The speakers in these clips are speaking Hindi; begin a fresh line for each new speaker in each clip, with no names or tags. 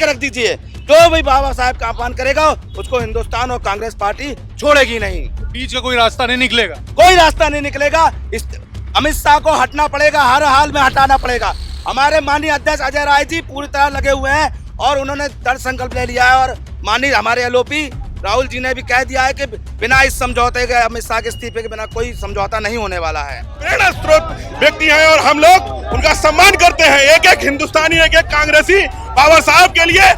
रख दीजिए। जो भी बाबा साहब का अपमान करेगा उसको हिंदुस्तान और कांग्रेस पार्टी छोड़ेगी नहीं।
बीच का कोई रास्ता नहीं निकलेगा।
कोई रास्ता नहीं निकलेगा। अमित शाह को हटना पड़ेगा, हर हाल में हटाना पड़ेगा। हमारे माननीय अध्यक्ष अजय राय जी पूरी तरह लगे हुए हैं और उन्होंने दृढ़ संकल्प ले लिया है। और माननीय हमारे एलओपी राहुल जी ने भी कह दिया है कि बिना इस समझौते के, अमित शाह के इस्तीफे के बिना कोई समझौता नहीं होने वाला है।
प्रेरणा स्रोत व्यक्ति हैं और हम लोग उनका सम्मान करते हैं। एक एक हिंदुस्तानी, एक एक कांग्रेसी बाबा साहब के लिए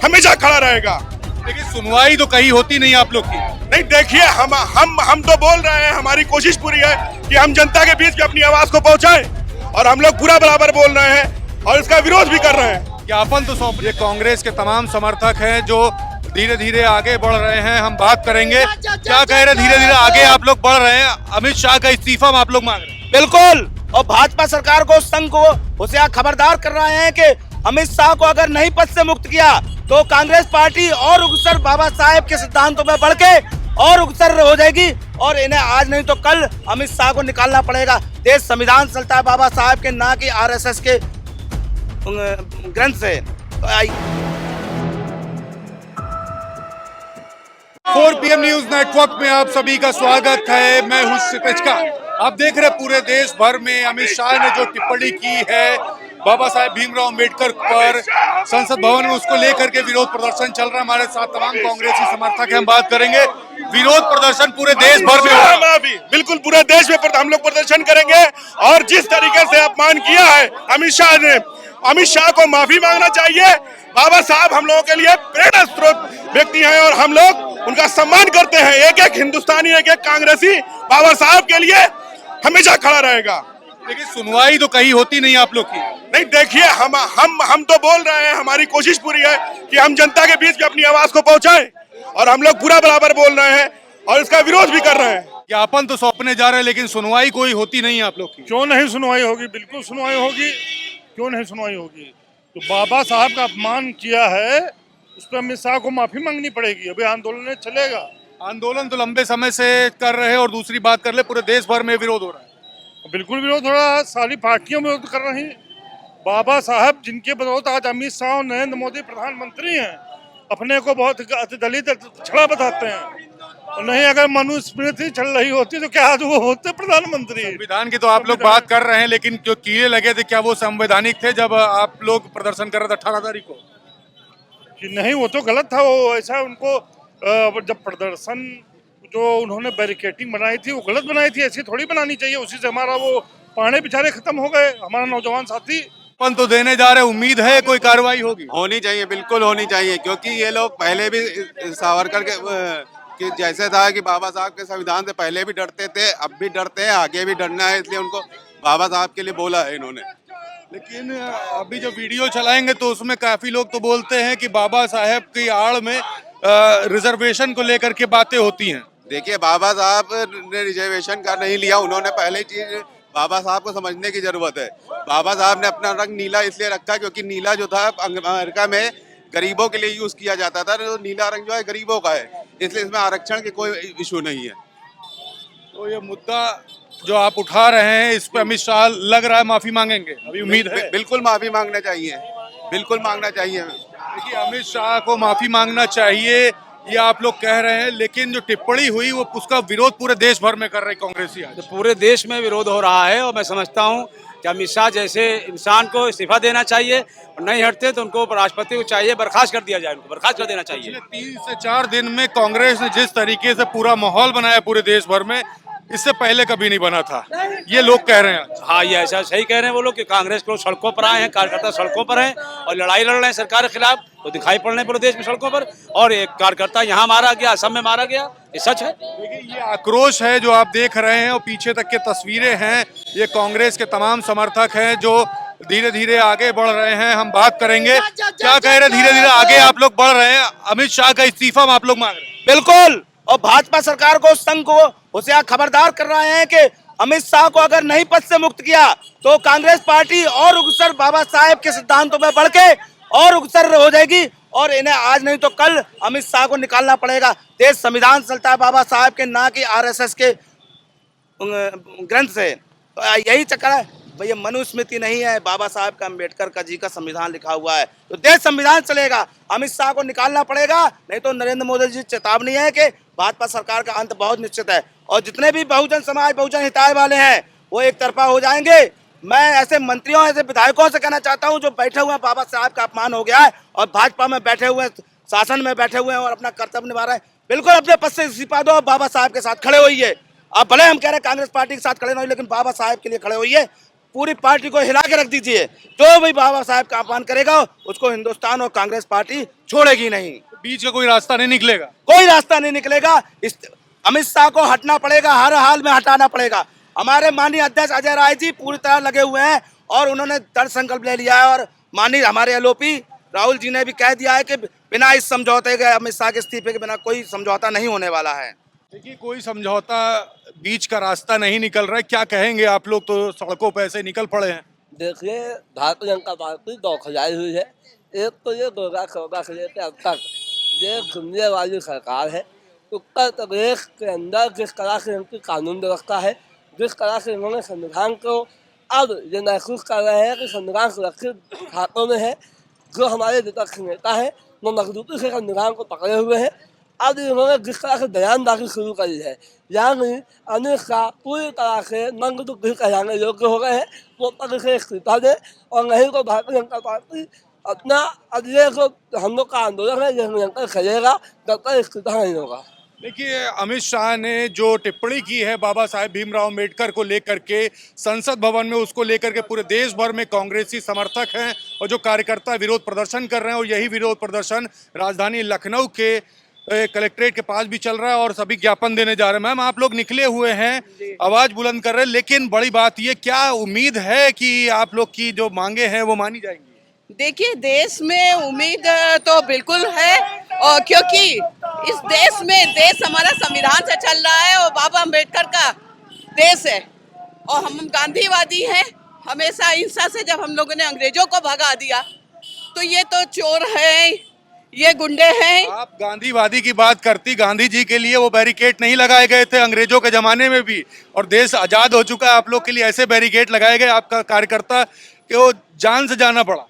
हमेशा खड़ा रहेगा।
लेकिन सुनवाई तो कहीं होती नहीं आप लोग की।
नहीं, देखिए हम तो बोल रहे हैं, हमारी कोशिश पूरी है कि हम जनता के बीच में अपनी आवाज को पहुंचाएं और हम लोग पूरा बराबर बोल रहे हैं और इसका विरोध भी कर रहे हैं।
ज्ञापन तो सौंप। ये कांग्रेस के तमाम समर्थक हैं जो धीरे धीरे आगे बढ़ रहे हैं। हम बात करेंगे क्या कह रहे, धीरे धीरे आगे आप लोग बढ़ रहे हैं। अमित शाह का इस्तीफा आप लोग मांग रहे हैं।
बिल्कुल। और भाजपा सरकार को, संघ को होशियार खबरदार कर रहे हैं कि अमित शाह को अगर नहीं पद से मुक्त किया तो कांग्रेस पार्टी और उग्रसर बाबा साहेब के सिद्धांतों में बढ़ के और उग्रसर हो जाएगी और इन्हें आज नहीं तो कल अमित शाह को निकालना पड़ेगा। देश संविधान चलता है बाबा साहेब के, ना कि आरएसएस के ग्रंथ से।
4 PM न्यूज नेटवर्क में आप सभी का स्वागत है। मैं हूं क्षितिज का। आप देख रहे पूरे देश भर में अमित शाह ने जो टिप्पणी की है बाबा साहेब भीमराव अम्बेडकर पर संसद भवन में, उसको लेकर के विरोध प्रदर्शन चल रहा है। हमारे साथ तमाम कांग्रेसी समर्थक हैं, हम बात करेंगे। विरोध प्रदर्शन पूरे देश भर में होगा।
बिल्कुल पूरे देश में हम लोग प्रदर्शन करेंगे और जिस तरीके से अपमान किया है अमित शाह ने, अमित शाह को माफी मांगना चाहिए। बाबा साहब हम लोगों के लिए प्रेरणा स्रोत व्यक्ति हैं और हम लोग उनका सम्मान करते हैं। एक एक हिंदुस्तानी, एक एक कांग्रेसी बाबा साहब के लिए हमेशा खड़ा रहेगा।
लेकिन सुनवाई तो कहीं होती नहीं आप लोग की।
नहीं, देखिए हम तो बोल रहे हैं, हमारी कोशिश पूरी है कि हम जनता के बीच में अपनी आवाज को पहुंचाएं और हम लोग पूरा बराबर बोल रहे हैं और इसका विरोध भी कर रहे हैं।
ज्ञापन तो सौंपने जा रहे हैं लेकिन सुनवाई कोई होती नहीं आप लोग की।
क्यों नहीं सुनवाई होगी? बिल्कुल सुनवाई होगी। क्यों नहीं सुनवाई होगी? तो बाबा साहब का अपमान किया है, उस पर अमित शाह को माफी मांगनी पड़ेगी। अभी आंदोलन चलेगा।
आंदोलन तो लंबे समय से कर रहे हैं और दूसरी बात कर ले, पूरे देश भर में विरोध हो रहा है।
बिल्कुल विरोध हो रहा है, सारी पार्टियां विरोध कर रही। बाबा साहब जिनके बदौलत आज अमित शाह और नरेंद्र मोदी प्रधानमंत्री हैं, अपने को बहुत दलित छड़ा बताते हैं। और नहीं, अगर मनुस्मृति चल रही होती तो क्या आज वो होते प्रधानमंत्री?
संविधान की तो आप लोग बात कर रहे हैं, लेकिन जो कीड़े लगे थे क्या वो संवैधानिक थे जब आप लोग प्रदर्शन कर रहे थे 18 तारीख को?
कि नहीं, वो तो गलत था। वो ऐसा उनको जब प्रदर्शन जो उन्होंने बैरिकेटिंग बनाई थी वो गलत बनाई थी, ऐसी थोड़ी बनानी चाहिए। उसी से हमारा वो पाने बेचारे खत्म हो गए, हमारा नौजवान साथी।
पन तो देने जा रहे, उम्मीद है कोई कार्रवाई होगी?
होनी चाहिए, बिल्कुल होनी चाहिए, क्योंकि ये लोग पहले भी सावरकर के जैसे था कि बाबा साहब के संविधान से पहले भी डरते थे, अब भी डरते हैं, आगे भी डरना है, इसलिए उनको बाबा साहब के लिए बोला है इन्होंने।
लेकिन अभी जो वीडियो चलाएंगे तो उसमें काफी लोग तो बोलते हैं कि बाबा साहब की आड़ में रिजर्वेशन को लेकर के बातें होती हैं।
देखिए, बाबा साहब ने रिजर्वेशन का नहीं लिया, उन्होंने पहले चीज बाबा साहब को समझने की जरूरत है। बाबा साहब ने अपना रंग नीला इसलिए रखा क्योंकि नीला जो था अमेरिका में गरीबों के लिए यूज किया जाता था, तो नीला रंग जो है गरीबों का है, इसलिए इसमें आरक्षण की कोई इशू नहीं है।
तो ये मुद्दा जो आप उठा रहे हैं इस पे अमित शाह लग रहा है माफी मांगेंगे, अभी उम्मीद है?
बिल्कुल माफी मांगना चाहिए, बिल्कुल मांगना चाहिए।
देखिए, अमित शाह को माफी मांगना चाहिए ये आप लोग कह रहे हैं, लेकिन जो टिप्पणी हुई वो उसका विरोध पूरे देश भर में कर रहे कांग्रेसी आज।
तो पूरे देश में विरोध हो रहा है और मैं समझता हूं कि अमित शाह जैसे इंसान को इस्तीफा देना चाहिए और नहीं हटते तो उनको राष्ट्रपति को चाहिए बर्खास्त कर दिया जाए, उनको बर्खास्त कर देना चाहिए।
3 से 4 दिन में कांग्रेस ने जिस तरीके से पूरा माहौल बनाया पूरे देश भर में, इससे पहले कभी नहीं बना था, ये लोग कह रहे हैं।
हाँ, ये ऐसा सही कह रहे हैं वो लोग कि कांग्रेस के लोग सड़कों पर आए हैं, कार्यकर्ता सड़कों पर हैं और लड़ाई लड़ रहे हैं सरकार के खिलाफ, तो दिखाई पड़ रहे हैं पूरे देश में सड़कों पर। और एक कार्यकर्ता यहाँ मारा गया, असम में मारा गया, ये सच है।
देखिए, ये आक्रोश है जो आप देख रहे हैं और पीछे तक के तस्वीरें हैं, ये कांग्रेस के तमाम समर्थक हैं जो धीरे धीरे आगे बढ़ रहे हैं। हम बात करेंगे क्या कह रहे, धीरे धीरे आगे आप लोग बढ़ रहे हैं। अमित शाह का इस्तीफा आप लोग मांग रहे हैं।
बिल्कुल। और भाजपा सरकार को, संघ को होशियार खबरदार कर रहे हैं कि अमित शाह को अगर नहीं पद से मुक्त किया तो कांग्रेस पार्टी और उग्रसर बाबा साहेब के सिद्धांतों में बढ़ के और उग्रसर हो जाएगी और इन्हें आज नहीं तो कल अमित शाह को निकालना पड़ेगा। देश संविधान चलता है बाबा साहब के, ना कि आरएसएस के ग्रंथ से। तो यही चक्कर है। भाई ये मनुस्मृति नहीं है, बाबा साहब का अम्बेडकर का जी का संविधान लिखा हुआ है, तो देश संविधान चलेगा। अमित शाह को निकालना पड़ेगा, नहीं तो नरेंद्र मोदी जी चेतावनी है कि भाजपा सरकार का अंत बहुत निश्चित है और जितने भी बहुजन समाज बहुजन हिताय वाले हैं वो एक तरफा हो जाएंगे। मैं ऐसे मंत्रियों ऐसे विधायकों से कहना चाहता हूं जो बैठे हुए हैं, बाबा साहब का अपमान हो गया है और भाजपा में बैठे हुए हैं, शासन में बैठे हुए हैं और अपना कर्तव्य निभा रहे हैं, बिल्कुल अपने पद से इस्तीफा दो, बाबा साहब के साथ खड़े होइए। अब भले हम कह रहे हैं कांग्रेस पार्टी के साथ खड़े नहीं, लेकिन बाबा साहब के लिए खड़े होइए, पूरी पार्टी को हिला के रख दीजिए। जो भी बाबा साहब का अपमान करेगा उसको हिंदुस्तान और कांग्रेस पार्टी छोड़ेगी नहीं।
बीच का कोई रास्ता नहीं निकलेगा?
कोई रास्ता नहीं निकलेगा। अमित शाह को हटना पड़ेगा, हर हाल में हटाना पड़ेगा। हमारे माननीय अध्यक्ष अजय राय जी पूरी तरह लगे हुए हैं और उन्होंने दृढ़ संकल्प ले लिया है और माननीय हमारे एलओपी राहुल जी ने भी कह दिया है कि बिना इस समझौते के, अमित शाह के इस्तीफे के बिना कोई समझौता नहीं होने वाला है।
देखिए, कोई समझौता बीच का रास्ता नहीं निकल रहा है, क्या कहेंगे आप लोग? तो सड़कों पर ऐसे निकल पड़े हैं।
देखिए, भारतीय जनता पार्टी दौखलाई हुई है। एक तो ये 2014 से लेकर अब तक ये घूमने वाली सरकार है। उत्तर प्रदेश के अंदर जिस तरह से इनकी कानून व्यवस्था है, जिस तरह से इन्होंने संविधान को अब ये महसूस कर रहे हैं कि संविधान सुरक्षित हाथों में है, जो हमारे विपक्ष नेता है वो मजबूती से संविधान को पकड़े हुए हैं। अब इन्होंने जिस तरह से बयानबाजी शुरू करी है, यानी अमित शाह पूरी तरह से नंग दुखी कहलाने योग्य हो गए हैं। वो पद से इस्तीफा दें और नहीं तो भारतीय जनता पार्टी अपना अब ये जो हम लोग का आंदोलन है ये निरंतर चलेगा जब तक इस्तीफा नहीं होगा।
देखिए, अमित शाह ने जो टिप्पणी की है बाबा साहेब भीमराव अम्बेडकर को लेकर के संसद भवन में, उसको लेकर के पूरे देश भर में कांग्रेसी समर्थक हैं और जो कार्यकर्ता विरोध प्रदर्शन कर रहे हैं, और यही विरोध प्रदर्शन राजधानी लखनऊ के कलेक्ट्रेट के पास भी चल रहा है और सभी ज्ञापन देने जा रहे हैं। मैम, आप लोग निकले हुए हैं, आवाज बुलंद कर रहे हैं, लेकिन बड़ी बात ये, क्या उम्मीद है कि आप लोग की जो मांगे हैं वो मानी जाएंगी?
देखिए, देश में उम्मीद तो बिल्कुल है, और क्योंकि इस देश में देश हमारा संविधान से चल रहा है और बाबा अम्बेडकर का देश है और हम गांधीवादी हैं। हमेशा हिंसा से जब हम लोगों ने अंग्रेजों को भगा दिया तो ये तो चोर है, ये गुंडे हैं।
आप गांधीवादी की बात करती, गांधी जी के लिए वो बैरिकेड नहीं लगाए गए थे अंग्रेजों के जमाने में भी, और देश आजाद हो चुका है, आप लोग के लिए ऐसे बैरिकेड लगाए गए आपका कार्यकर्ता कि वो जान से जाना पड़ा।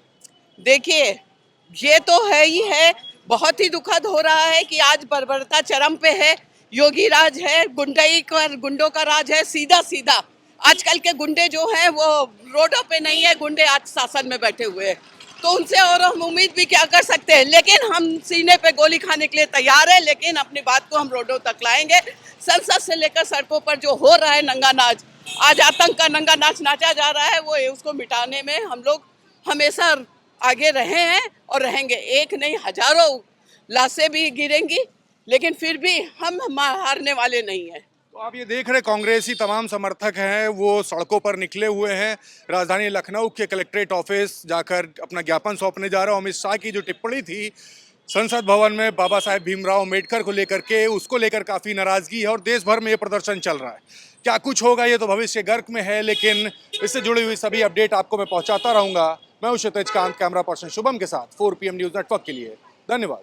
देखिए, ये तो है ही है, बहुत ही दुखद हो रहा है कि आज बर्बरता चरम पे है, योगी राज है, गुंडों का राज है, सीधा सीधा। आजकल के गुंडे जो हैं वो रोडों पे नहीं है, गुंडे आज शासन में बैठे हुए हैं, तो उनसे और हम उम्मीद भी क्या कर सकते हैं। लेकिन हम सीने पे गोली खाने के लिए तैयार है, लेकिन अपनी बात को हम रोडों तक लाएंगे। संसद से लेकर सड़कों पर जो हो रहा है नंगा नाच, आज आतंक का नंगा नाच नाचा जा रहा है, वो उसको मिटाने में हम लोग हमेशा आगे रहे हैं और रहेंगे। एक नहीं, हजारों लाशें भी गिरेंगी, लेकिन फिर भी हम हारने वाले नहीं हैं।
तो आप ये देख रहे, कांग्रेसी तमाम समर्थक हैं वो सड़कों पर निकले हुए हैं। राजधानी लखनऊ के कलेक्ट्रेट ऑफिस जाकर अपना ज्ञापन सौंपने जा रहे हैं। अमित शाह की जो टिप्पणी थी संसद भवन में बाबा साहेब भीमराव अम्बेडकर को लेकर के, उसको लेकर काफ़ी नाराजगी है और देश भर में ये प्रदर्शन चल रहा है। क्या कुछ होगा ये तो भविष्य गर्क में है, लेकिन इससे जुड़ी हुई सभी अपडेट आपको मैं पहुंचाता रहूंगा। मैं हूं क्षितिज कांत, कैमरा पर्सन शुभम के साथ 4 PM न्यूज़ नेटवर्क के लिए। धन्यवाद।